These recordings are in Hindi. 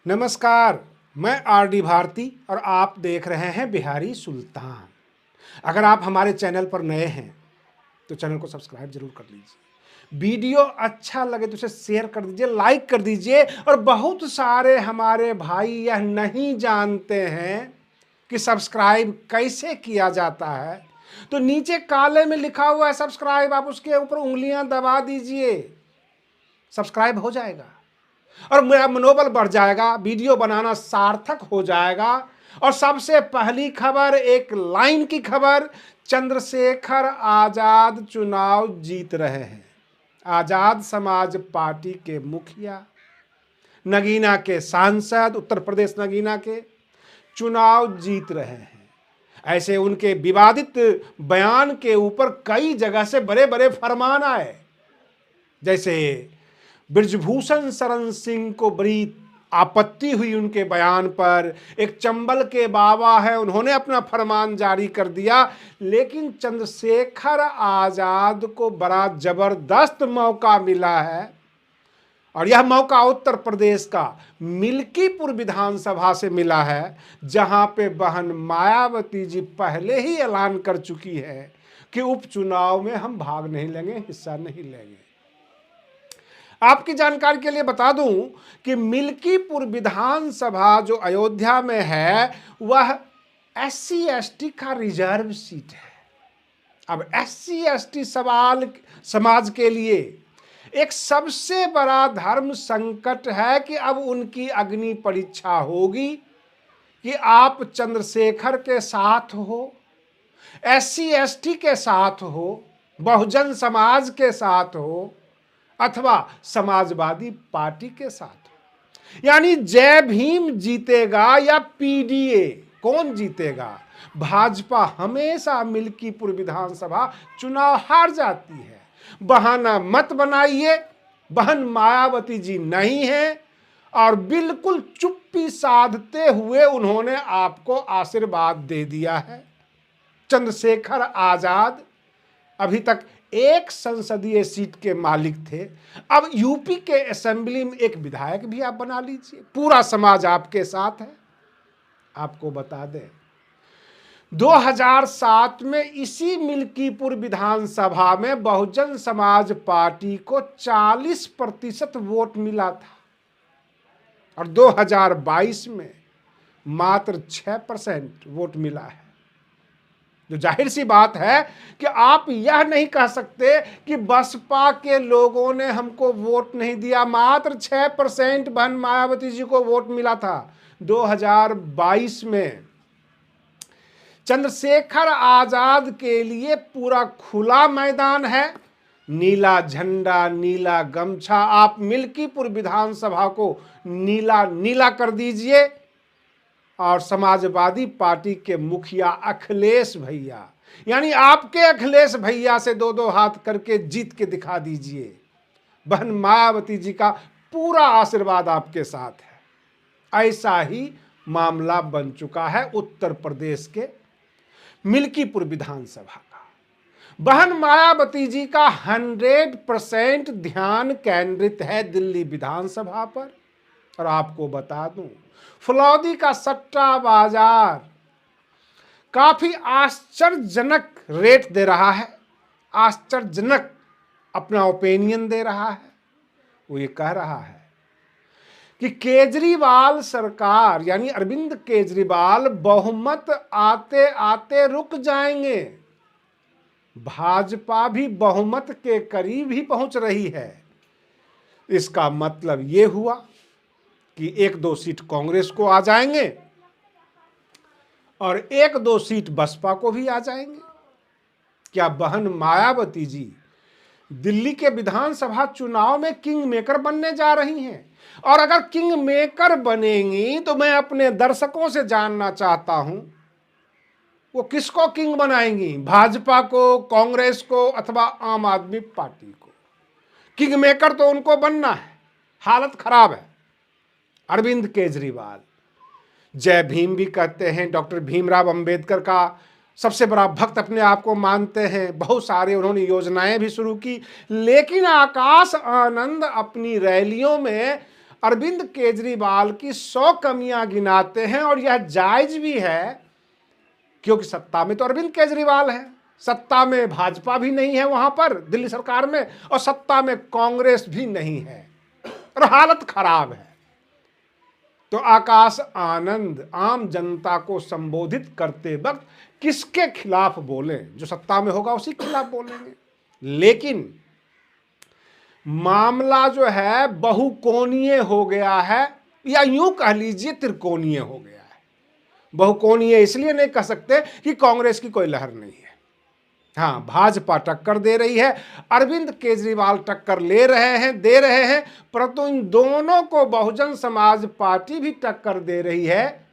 नमस्कार। मैं आर.डी. भारती और आप देख रहे हैं बिहारी सुल्तान। अगर आप हमारे चैनल पर नए हैं तो चैनल को सब्सक्राइब जरूर कर लीजिए। वीडियो अच्छा लगे तो उसे शेयर कर दीजिए, लाइक कर दीजिए। और बहुत सारे हमारे भाई यह नहीं जानते हैं कि सब्सक्राइब कैसे किया जाता है, तो नीचे काले में लिखा हुआ है सब्सक्राइब, आप उसके ऊपर उंगलियां दबा दीजिए, सब्सक्राइब हो जाएगा और मेरा मनोबल बढ़ जाएगा, वीडियो बनाना सार्थक हो जाएगा। और सबसे पहली खबर, एक लाइन की खबर, चंद्रशेखर आजाद चुनाव जीत रहे हैं। आजाद समाज पार्टी के मुखिया, नगीना के सांसद, उत्तर प्रदेश नगीना के चुनाव जीत रहे हैं। ऐसे उनके विवादित बयान के ऊपर कई जगह से बड़े बड़े फरमान आए। जैसे बृजभूषण शरण सिंह को बड़ी आपत्ति हुई उनके बयान पर। एक चंबल के बाबा है, उन्होंने अपना फरमान जारी कर दिया। लेकिन चंद्रशेखर आजाद को बड़ा जबरदस्त मौका मिला है और यह मौका उत्तर प्रदेश का मिल्कीपुर विधानसभा से मिला है, जहां पे बहन मायावती जी पहले ही ऐलान कर चुकी है कि उपचुनाव में हम भाग नहीं लेंगे, हिस्सा नहीं लेंगे। आपकी जानकारी के लिए बता दूं कि मिल्कीपुर विधानसभा जो अयोध्या में है वह SC ST का रिजर्व सीट है। अब SC ST समाज के लिए एक सबसे बड़ा धर्म संकट है कि अब उनकी अग्नि परीक्षा होगी कि आप चंद्रशेखर के साथ हो, SC ST के साथ हो, बहुजन समाज के साथ हो, अथवा समाजवादी पार्टी के साथ। यानी जय भीम जीतेगा या PDA, कौन जीतेगा? भाजपा हमेशा मिल्कीपुर विधानसभा चुनाव हार जाती है। बहाना मत बनाइए, बहन मायावती जी नहीं है और बिल्कुल चुप्पी साधते हुए उन्होंने आपको आशीर्वाद दे दिया है। चंद्रशेखर आजाद अभी तक एक संसदीय सीट के मालिक थे, अब यूपी के असेंबली में एक विधायक भी आप बना लीजिए। पूरा समाज आपके साथ है। आपको बता दें 2007 में इसी मिल्कीपुर विधानसभा में बहुजन समाज पार्टी को 40% वोट मिला था और 2022 में मात्र 6% वोट मिला है। जो जाहिर सी बात है कि आप यह नहीं कह सकते कि बसपा के लोगों ने हमको वोट नहीं दिया। मात्र 6% बहन मायावती जी को वोट मिला था 2022 में। चंद्रशेखर आजाद के लिए पूरा खुला मैदान है। नीला झंडा, नीला गमछा, आप मिल्कीपुर विधानसभा को नीला नीला कर दीजिए और समाजवादी पार्टी के मुखिया अखिलेश भैया, यानी आपके अखिलेश भैया से दो दो हाथ करके जीत के दिखा दीजिए। बहन मायावती जी का पूरा आशीर्वाद आपके साथ है। ऐसा ही मामला बन चुका है उत्तर प्रदेश के मिल्कीपुर विधानसभा का। बहन मायावती जी का 100% ध्यान केंद्रित है दिल्ली विधानसभा पर। और आपको बता दूं, फलौदी का सट्टा बाजार काफी आश्चर्यजनक रेट दे रहा है, आश्चर्यजनक अपना ओपिनियन दे रहा है। वो ये कह रहा है कि केजरीवाल सरकार यानी अरविंद केजरीवाल बहुमत आते आते रुक जाएंगे। भाजपा भी बहुमत के करीब ही पहुंच रही है। इसका मतलब ये हुआ कि 1-2 सीट कांग्रेस को आ जाएंगे और 1-2 सीट बसपा को भी आ जाएंगे। क्या बहन मायावती जी दिल्ली के विधानसभा चुनाव में किंग मेकर बनने जा रही हैं? और अगर किंग मेकर बनेंगी तो मैं अपने दर्शकों से जानना चाहता हूं वो किसको किंग बनाएंगी, भाजपा को, कांग्रेस को अथवा आम आदमी पार्टी को? किंग मेकर तो उनको बनना है। हालत खराब है। अरविंद केजरीवाल जय भीम भी कहते हैं, डॉक्टर भीमराव अंबेडकर का सबसे बड़ा भक्त अपने आप को मानते हैं। बहुत सारे उन्होंने योजनाएं भी शुरू की। लेकिन आकाश आनंद अपनी रैलियों में अरविंद केजरीवाल की 100 कमियां गिनाते हैं और यह जायज भी है, क्योंकि सत्ता में तो अरविंद केजरीवाल है, सत्ता में भाजपा भी नहीं है वहां पर दिल्ली सरकार में, और सत्ता में कांग्रेस भी नहीं है और हालत खराब है। तो आकाश आनंद आम जनता को संबोधित करते वक्त किसके खिलाफ बोले? जो सत्ता में होगा उसी के खिलाफ बोलेंगे। लेकिन मामला जो है बहुकोणीय हो गया है, या यूं कह लीजिए त्रिकोणीय हो गया है। बहुकोणीय इसलिए नहीं कह सकते कि कांग्रेस की कोई लहर नहीं है। हाँ, भाजपा टक्कर दे रही है, अरविंद केजरीवाल टक्कर ले रहे हैं, दे रहे हैं, परंतु इन दोनों को बहुजन समाज पार्टी भी टक्कर दे रही है।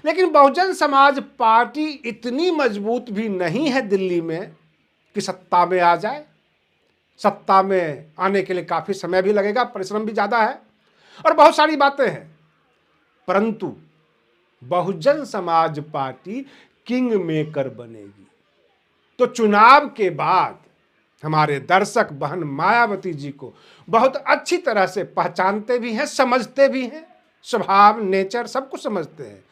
लेकिन बहुजन समाज पार्टी इतनी मजबूत भी नहीं है दिल्ली में कि सत्ता में आ जाए। सत्ता में आने के लिए काफी समय भी लगेगा, परिश्रम भी ज्यादा है और बहुत सारी बातें हैं। परंतु Bahujan Samaj party king maker बनेगी। तो चुनाव के बाद हमारे दर्शक बहन मायावती जी को बहुत अच्छी तरह से पहचानते भी हैं, समझते भी हैं, स्वभाव नेचर सब कुछ समझते हैं।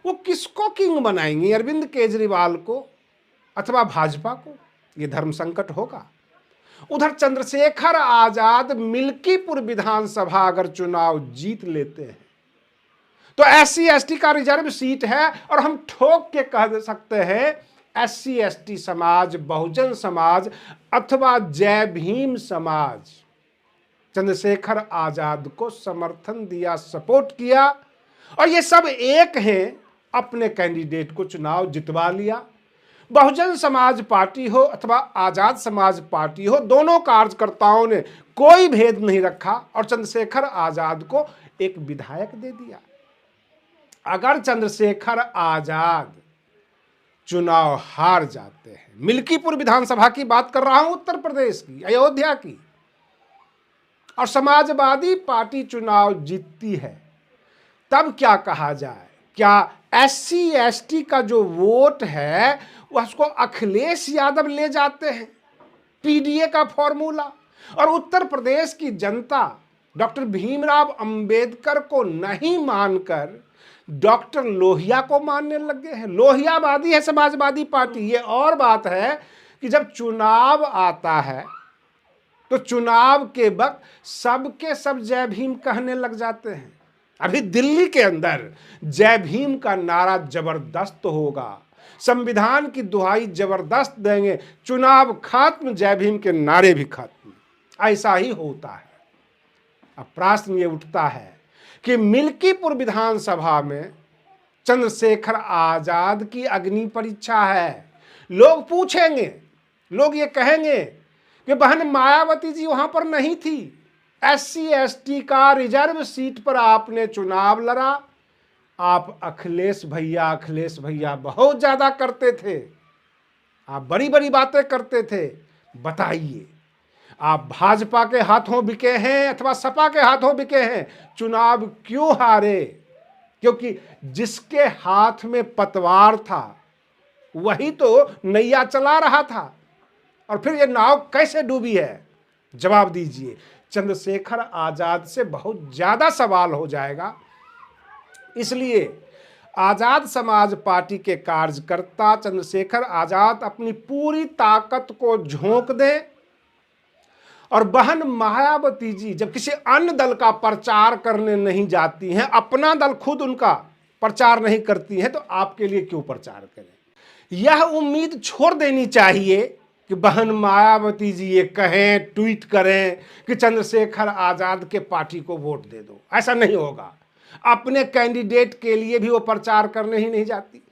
वो किसको किंग बनाएंगी, अरविंद केजरीवाल को अथवा भाजपा को? ये धर्म संकट होगा। उधर चंद्रशेखर आजाद मिल्कीपुर विधानसभा अगर चुनाव जीत लेते हैं तो SC ST का रिजर्व सीट है, और हम ठोक के कह सकते हैं SC ST समाज, बहुजन समाज अथवा जय भीम समाज चंद्रशेखर आजाद को समर्थन दिया, सपोर्ट किया, और ये सब एक हैं, अपने कैंडिडेट को चुनाव जितवा लिया। बहुजन समाज पार्टी हो अथवा आजाद समाज पार्टी हो, दोनों कार्यकर्ताओं ने कोई भेद नहीं रखा और चंद्रशेखर आजाद को एक विधायक दे दिया। अगर चंद्रशेखर आजाद चुनाव हार जाते हैं, मिल्कीपुर विधानसभा की बात कर रहा हूं, उत्तर प्रदेश की, अयोध्या की, और समाजवादी पार्टी चुनाव जीतती है, तब क्या कहा जाए? क्या SC ST का जो वोट है उसको अखिलेश यादव ले जाते हैं? PDA का फॉर्मूला, और उत्तर प्रदेश की जनता डॉक्टर भीमराव अंबेडकर को नहीं मानकर डॉक्टर लोहिया को मानने लग गए हैं। लोहियावादी है समाजवादी पार्टी। ये और बात है कि जब चुनाव आता है तो चुनाव के वक्त सबके सब जय भीम कहने लग जाते हैं। अभी दिल्ली के अंदर जय भीम का नारा जबरदस्त होगा, संविधान की दुहाई जबरदस्त देंगे, चुनाव खत्म, जय भीम के नारे भी खत्म। ऐसा ही होता है। अब प्रश्न ये उठता है कि मिल्कीपुर विधानसभा में चंद्रशेखर आजाद की अग्नि परीक्षा है। लोग पूछेंगे, लोग ये कहेंगे कि बहन मायावती जी वहां पर नहीं थी, SC ST का रिजर्व सीट पर आपने चुनाव लड़ा, आप अखिलेश भैया बहुत ज्यादा करते थे, आप बड़ी बड़ी बातें करते थे, बताइए आप भाजपा के हाथों बिके हैं अथवा सपा के हाथों बिके हैं, चुनाव क्यों हारे? क्योंकि जिसके हाथ में पतवार था वही तो नैया चला रहा था, और फिर ये नाव कैसे डूबी है? जवाब दीजिए। चंद्रशेखर आजाद से बहुत ज्यादा सवाल हो जाएगा। इसलिए आजाद समाज पार्टी के कार्यकर्ता चंद्रशेखर आजाद अपनी पूरी ताकत को झोंक दें, और बहन मायावती जी जब किसी अन्य दल का प्रचार करने नहीं जाती हैं, अपना दल खुद उनका प्रचार नहीं करती हैं, तो आपके लिए क्यों प्रचार करें? यह उम्मीद छोड़ देनी चाहिए कि बहन मायावती जी ये कहें, ट्वीट करें कि चंद्रशेखर आजाद के पार्टी को वोट दे दो। ऐसा नहीं होगा। अपने कैंडिडेट के लिए भी वो प्रचार करने ही नहीं जाती,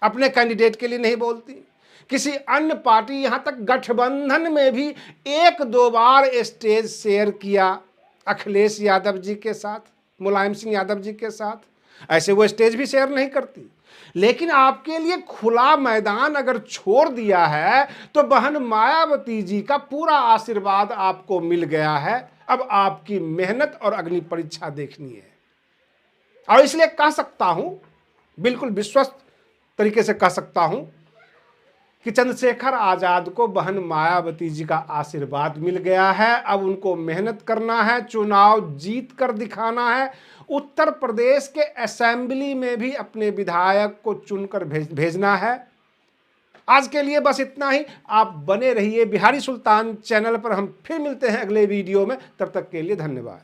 अपने कैंडिडेट के लिए नहीं बोलती। किसी अन्य पार्टी, यहां तक गठबंधन में भी 1-2 बार स्टेज शेयर किया अखिलेश यादव जी के साथ, मुलायम सिंह यादव जी के साथ, ऐसे वो स्टेज भी शेयर नहीं करती। लेकिन आपके लिए खुला मैदान अगर छोड़ दिया है तो बहन मायावती जी का पूरा आशीर्वाद आपको मिल गया है। अब आपकी मेहनत और अग्नि परीक्षा देखनी है। और इसलिए कह सकता हूं, बिल्कुल विश्वस्त तरीके से कह सकता हूं कि चंद्रशेखर आजाद को बहन मायावती जी का आशीर्वाद मिल गया है। अब उनको मेहनत करना है, चुनाव जीत कर दिखाना है, उत्तर प्रदेश के असेंबली में भी अपने विधायक को चुनकर भेजना है। आज के लिए बस इतना ही। आप बने रहिए बिहारी सुल्तान चैनल पर। हम फिर मिलते हैं अगले वीडियो में। तब तक के लिए धन्यवाद।